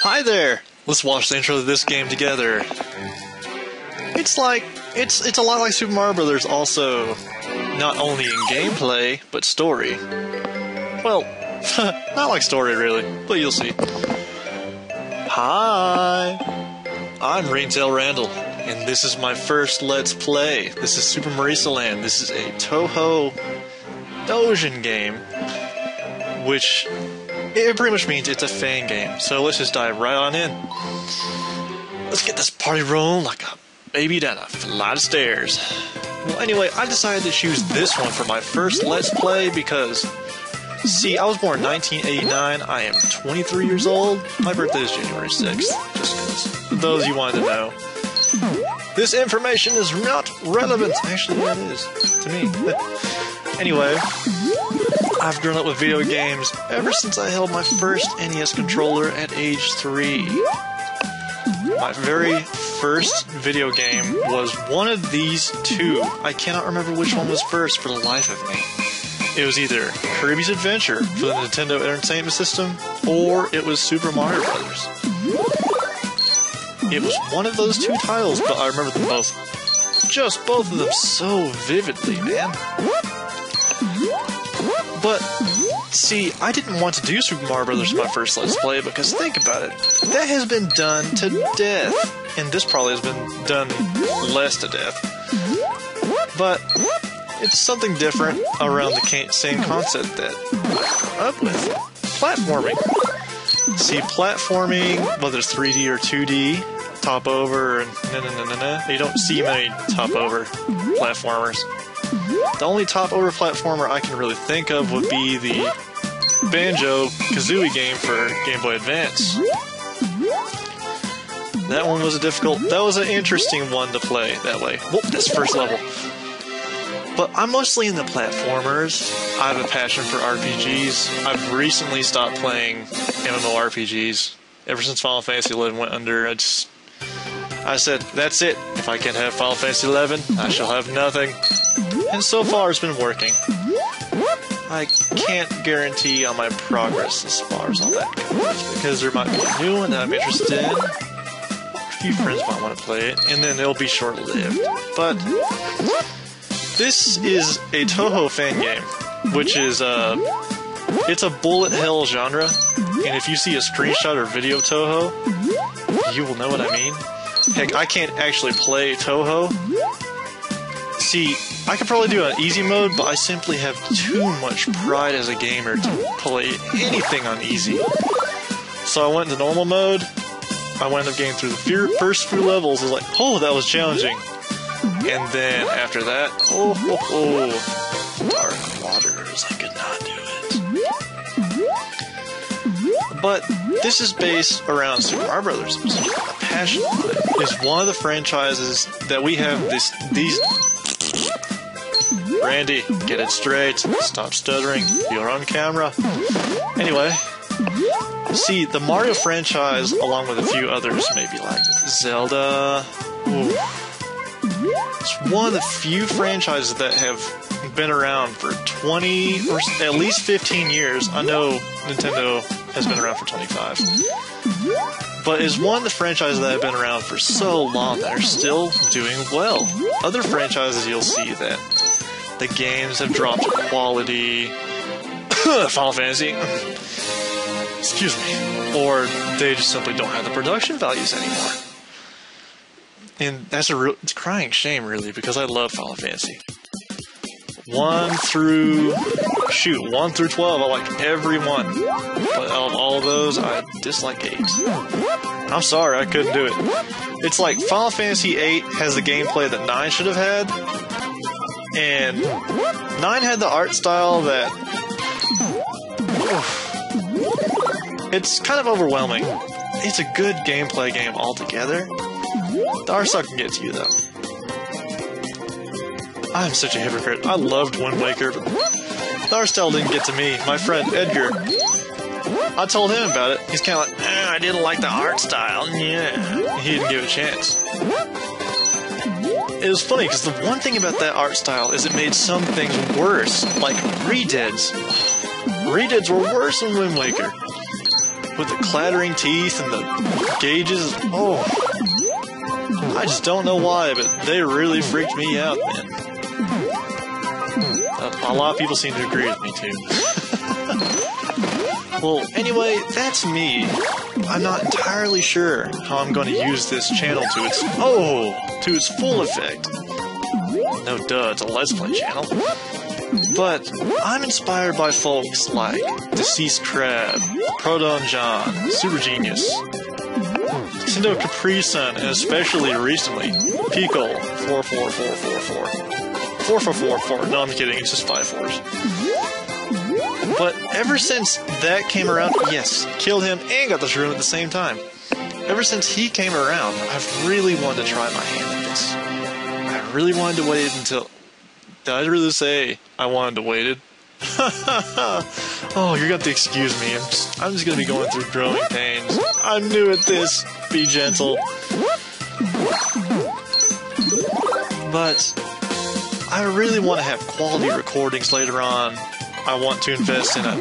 Hi there! Let's watch the intro to this game together. It's a lot like Super Mario Brothers, also not only in gameplay, but story. Well, not like story really, but you'll see. Hi! I'm RingtailRandl, and this is my first Let's Play. This is Super Marisa Land. This is a Toho Dojin game, which it pretty much means it's a fan game. So let's just dive right on in. Let's get this party rolling like a baby down a flight of stairs. Well, anyway, I decided to choose this one for my first Let's Play because, see, I was born in 1989. I am 23 years old. My birthday is January 6th, just because. For those you wanted to know. This information is not relevant. Actually, yeah, it is to me. Anyway, I've grown up with video games ever since I held my first NES controller at age 3. My very first video game was one of these two. I cannot remember which one was first for the life of me. It was either Kirby's Adventure for the Nintendo Entertainment System, or it was Super Mario Brothers. It was one of those two titles, but I remember them both. Just both of them so vividly, man. But, see, I didn't want to do Super Mario Brothers for my first Let's Play because think about it. That has been done to death. And this probably has been done less to death. But it's something different around the same concept that I grew up with. Platforming. See, platforming, whether it's 3D or 2D, top over, and you don't see many top over platformers. The only top-over platformer I can really think of would be the Banjo-Kazooie game for Game Boy Advance. That one was that was an interesting one to play that way. Whoop, that's first level. But I'm mostly into platformers. I have a passion for RPGs. I've recently stopped playing MMORPGs. Ever since Final Fantasy XI went under, I said, that's it. If I can't have Final Fantasy XI, I shall have nothing. And so far it's been working. I can't guarantee on my progress as far as all that goes, because there might be a new one that I'm interested in. A few friends might want to play it, and then it'll be short-lived. But this is a Toho fan game, which is it's a bullet hell genre, and if you see a screenshot or video of Toho, you will know what I mean. Heck, I can't actually play Toho. See, I could probably do an easy mode, but I simply have too much pride as a gamer to play anything on easy. So I went into normal mode. I wound up getting through the first few levels. I was like, oh, that was challenging. And then after that, dark waters, I could not do it. But this is based around Super Mario Brothers. A passion of mine. It's one of the franchises that we have these. Randy, get it straight. Stop stuttering. You're on camera. Anyway, see, the Mario franchise, along with a few others, maybe like Zelda. Ooh. It's one of the few franchises that have been around for 20 or at least 15 years. I know Nintendo has been around for 25. But it's one of the franchises that have been around for so long that are still doing well. Other franchises you'll see that the games have dropped in quality. Final Fantasy. Excuse me. Or they just simply don't have the production values anymore. And that's it's a crying shame, really, because I love Final Fantasy. 1 through 12, I like every one. But of all of those, I dislike 8. I'm sorry, I couldn't do it. It's like Final Fantasy 8 has the gameplay that 9 should have had. And 9 had the art style that... it's kind of overwhelming. It's a good gameplay game altogether. The art style can get to you, though. I'm such a hypocrite. I loved Wind Waker, but the art style didn't get to me. My friend Edgar, I told him about it. He's kind of like, I didn't like the art style. Yeah. He didn't give it a chance. It was funny, because the one thing about that art style is it made some things worse, like Redeads. Redeads were worse than Wind Waker. with the clattering teeth and the gauges. Oh, I just don't know why, but they really freaked me out, man. A lot of people seem to agree with me, too. Well, anyway, that's me. I'm not entirely sure how I'm going to use this channel to its full effect. No duh, it's a Let's Play channel. But I'm inspired by folks like Deceased Crab, Proton John, Super Genius, Nintendo Capri Sun, and especially recently, Pico 44444. 4444. No, I'm kidding, it's just 5 4s. But ever since that came around, yes, killed him and got the shroom at the same time. Ever since he came around, I've really wanted to try my hand at this. I really wanted to wait until... Did I really say I wanted to wait it? Oh, you're going to have to excuse me. I'm just going to be going through growing pains. I'm new at this. Be gentle. But I really want to have quality recordings later on. I want to invest in a...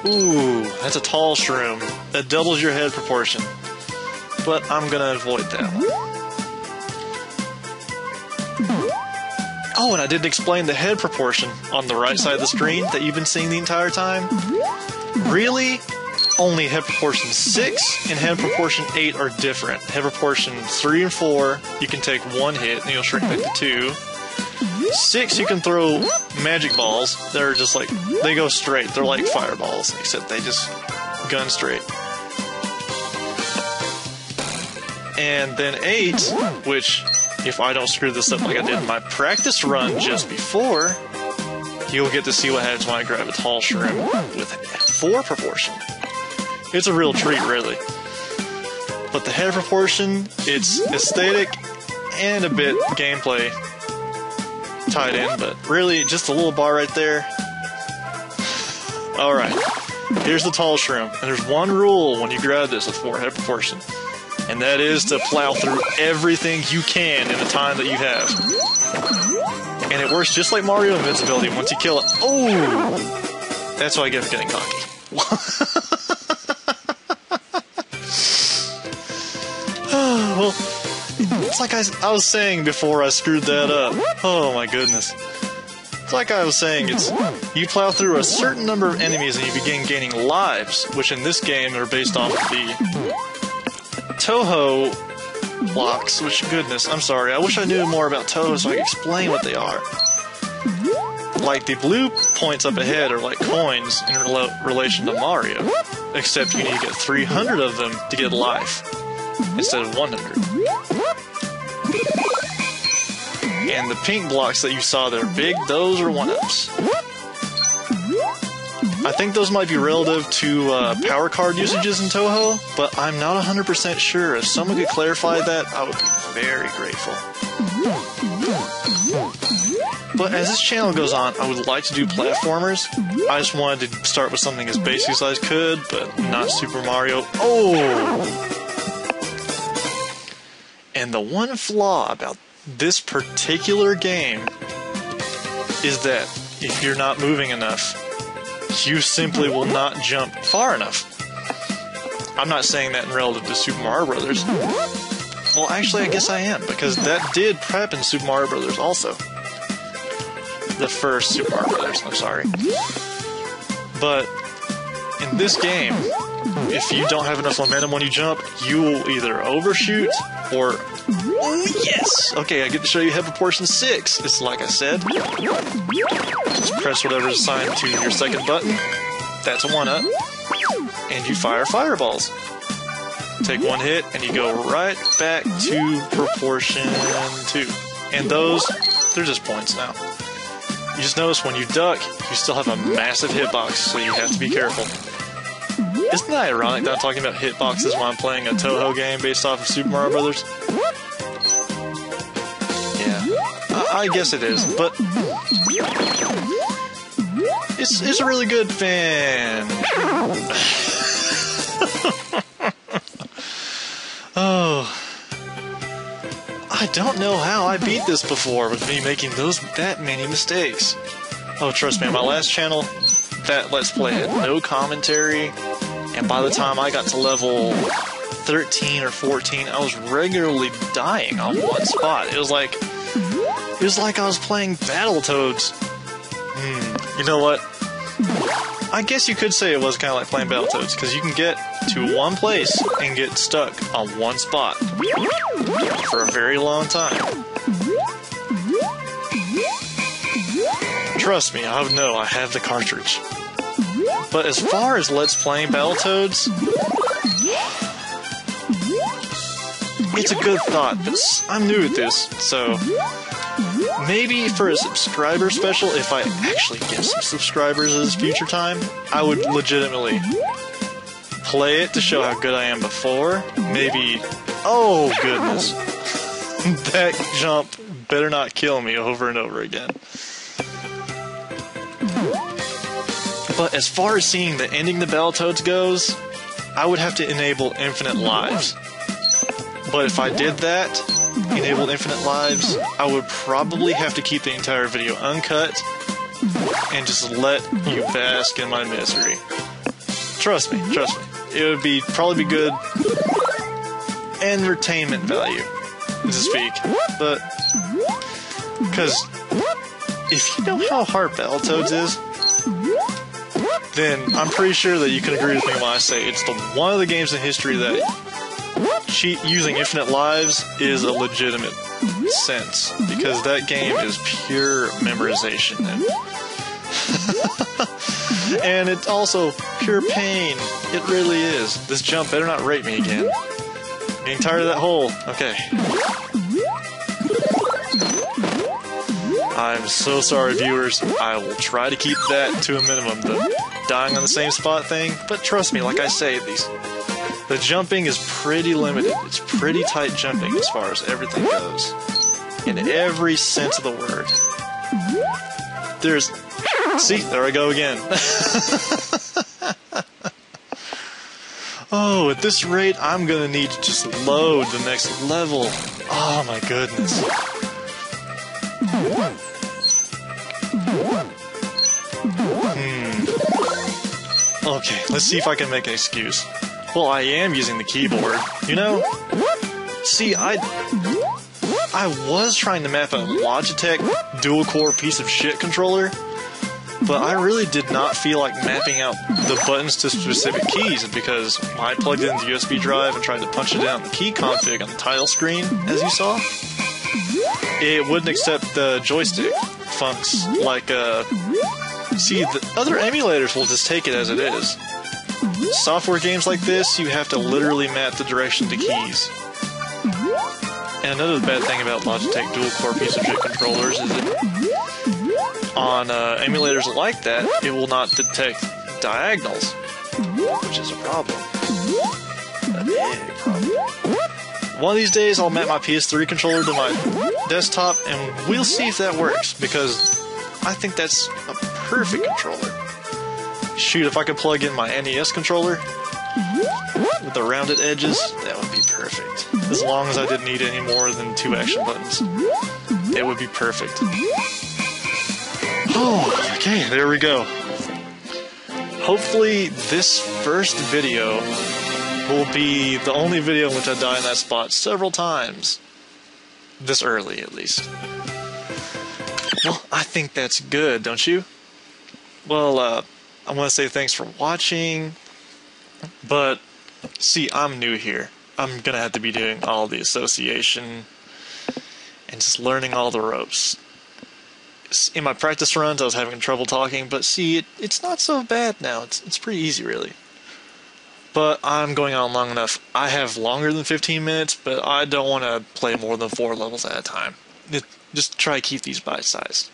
Ooh, that's a tall shroom. That doubles your head proportion. But I'm going to avoid that one. Oh, and I didn't explain the head proportion on the right side of the screen that you've been seeing the entire time. Really? Only head proportion 6 and head proportion 8 are different. Head proportion 3 and 4, you can take 1 hit and you'll shrink back to 2. 6, you can throw magic balls. They're just like, they go straight. They're like fireballs, except they just gun straight. And then 8, which... if I don't screw this up like I did in my practice run just before, you'll get to see what happens when I grab a tall shroom with 4 proportion. It's a real treat, really. But the head proportion, it's aesthetic and a bit gameplay tied in, but really just a little bar right there. Alright, here's the tall shroom. And there's one rule when you grab this with 4 head proportion. And that is to plow through everything you can in the time that you have. And it works just like Mario invincibility. Once you kill it... Oh! That's what I get for getting cocky. Well, it's like I was saying before I screwed that up. Oh my goodness. It's like I was saying, it's you plow through a certain number of enemies and you begin gaining lives, which in this game are based off of the Toho blocks, which, goodness, I'm sorry. I wish I knew more about Toho so I could explain what they are. Like, the blue points up ahead are like coins in relation to Mario, except you need to get 300 of them to get life, instead of 100. And the pink blocks that you saw that are big, those are 1-ups. I think those might be relative to power card usages in Toho, but I'm not 100% sure. If someone could clarify that, I would be very grateful. But as this channel goes on, I would like to do platformers. I just wanted to start with something as basic as I could, but not Super Mario. Oh! And the one flaw about this particular game is that if you're not moving enough, you simply will not jump far enough. I'm not saying that in relative to Super Mario Brothers. Well, actually, I guess I am, because that did prep in Super Mario Brothers also. The first Super Mario Brothers, I'm sorry. But in this game, if you don't have enough momentum when you jump, you will either overshoot or... Oh, yes! Okay, I get to show you head proportion 6. It's like I said. Just press whatever's assigned to your second button. That's a 1-up. And you fire fireballs. Take 1 hit, and you go right back to proportion 2. And those, they're just points now. You just notice when you duck, you still have a massive hitbox, so you have to be careful. Isn't that ironic that I'm talking about hitboxes while I'm playing a Toho game based off of Super Mario Brothers? Yeah, I guess it is, but it's a really good fan. Oh, I don't know how I beat this before with me making that many mistakes. Oh, trust me, on my last channel, that Let's Play had no commentary, And by the time I got to level 13 or 14, I was regularly dying on one spot. It was like I was playing Battletoads. You know what? I guess you could say it was kind of like playing Battletoads, because you can get to one place and get stuck on one spot for a very long time. Trust me, I know I have the cartridge. But as far as Let's Playing Battletoads, it's a good thought, but I'm new at this, so maybe for a subscriber special, if I actually get some subscribers at this future time, I would legitimately play it to show how good I am before. Maybe, oh goodness, that jump better not kill me over and over again. But as far as seeing the ending to Battletoads goes, I would have to enable infinite lives. But if I did that, enabled infinite lives, I would probably have to keep the entire video uncut and just let you bask in my misery. Trust me, it would probably be good entertainment value, to speak. But because if you know how hard Battletoads is, then I'm pretty sure that you can agree with me when I say it's one of the games in history that using infinite lives is a legitimate sense, because that game is pure memorization and it's also pure pain. It really is. This jump better not rape me again. I'm getting tired of that hole. Okay. I'm so sorry, viewers. I will try to keep that to a minimum, the dying on the same spot thing, but trust me, like I say, the jumping is pretty limited. It's pretty tight jumping as far as everything goes. In every sense of the word. See, there I go again. Oh, at this rate, I'm gonna need to just load the next level. Oh my goodness. Okay, let's see if I can make an excuse. Well, I am using the keyboard, you know? See, I was trying to map a Logitech dual-core piece of shit controller, but I really did not feel like mapping out the buttons to specific keys, because when I plugged in the USB drive and tried to punch it down the key config on the title screen, as you saw, it wouldn't accept the joystick funks. Like, see, the other emulators will just take it as it is. Software games like this, you have to literally map the direction to keys. And another bad thing about Logitech dual-core piece of shit controllers is that on emulators like that, it will not detect diagonals, which is a problem. A big problem. One of these days, I'll map my PS3 controller to my desktop, and we'll see if that works, because I think that's a perfect controller. Shoot, if I could plug in my NES controller with the rounded edges, that would be perfect. As long as I didn't need any more than 2 action buttons, it would be perfect. Oh, okay, there we go. Hopefully this first video will be the only video in which I die in that spot several times. This early, at least. Well, I think that's good, don't you? Well, I want to say thanks for watching, but see, I'm new here. I'm gonna have to be doing all the association and just learning all the ropes. In my practice runs, I was having trouble talking, but see, it's not so bad now. It's pretty easy, really. But I'm going on long enough. I have longer than 15 minutes, but I don't want to play more than 4 levels at a time. Just try to keep these bite-sized.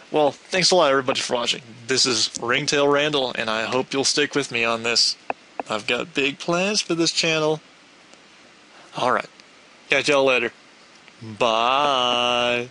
Well, thanks a lot, everybody, for watching. This is RingtailRandl, and I hope you'll stick with me on this. I've got big plans for this channel. Alright. Catch y'all later. Bye.